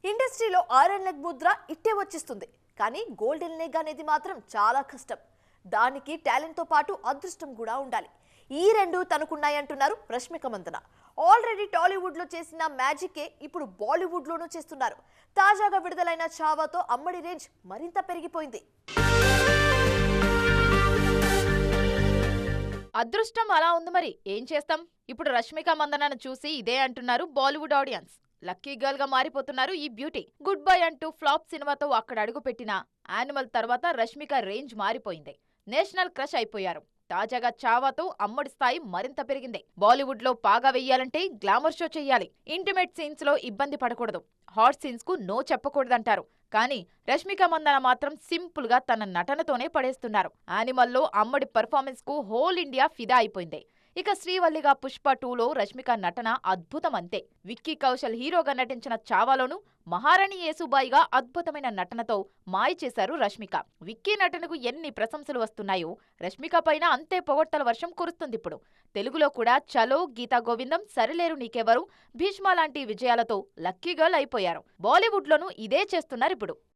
ఇండస్ట్రీలో iron leg Mudra ఇట్టే వచ్చిస్తుంది. కానీ గోల్డెన్ లెగ్ అనేది మాత్రం చాలా కష్టం. దానికి టాలెంట్ తో పాటు అదృష్టం కూడా ఉండాలి. ఈ రెండు తనకున్నాయంటున్నారు రష్మిక మందన. ఆల్రెడీ టాలీవుడ్ లో చేసిన మ్యాజికే ఇప్పుడు బాలీవుడ్ లోనూ చేస్తున్నారు. తాజాగా విడుదలైన చావాతో అమ్మడి రేంజ్ మరింత పెరిగిపోయింది. అదృష్టం అలా ఉంది, మరి ఏం చేస్తాం. ఇప్పుడు రష్మిక మందనను చూసి ఇదే అంటున్నారు బాలీవుడ్ ఆడియన్స్. లక్కీ గర్ల్ గా మారిపోతున్నారు ఈ బ్యూటీ. గుడ్ బై అంటూ ఫ్లాప్ సినిమాతో అక్కడ అడుగుపెట్టిన యానిమల్ తర్వాత రష్మిక రేంజ్ మారిపోయింది. నేషనల్ క్రష్ అయిపోయారు. తాజాగా చావాతో అమ్మడి స్థాయి మరింత పెరిగింది. బాలీవుడ్ లో పాగా వెయ్యాలంటే గ్లామర్ షో చెయ్యాలి. ఇంటిమేట్ సీన్స్ లో ఇబ్బంది పడకూడదు. హాట్ సీన్స్ కు నో చెప్పకూడదంటారు. కానీ రష్మిక మందన మాత్రం సింపుల్ గా తన నటనతోనే పడేస్తున్నారు. యానిమల్లో అమ్మడి పర్ఫార్మెన్స్ కు హోల్ ఇండియా ఫిదా అయిపోయింది. ఇక శ్రీవల్లిగా పుష్ప 2లో రష్మిక నటన అద్భుతం అంతే. విక్కీ కౌశల్ హీరోగా నటించిన చావాలోను మహారాణి యేసుబాయిగా అద్భుతమైన నటనతో మాయ చేశారు రష్మిక. విక్కీ నటనకు ఎన్ని ప్రశంసలు వస్తున్నాయో రష్మిక పైన అంతే పొగడ్తల వర్షం కురుస్తుంది ఇప్పుడు. తెలుగులో కూడా చలో, గీతా గోవిందం, సరిలేరు నీకెవరు, భీష్మ లాంటి విజయాలతో లక్కీ గర్ల్ అయిపోయారు. బాలీవుడ్ లోనూ ఇదే చేస్తున్నారు ఇప్పుడు.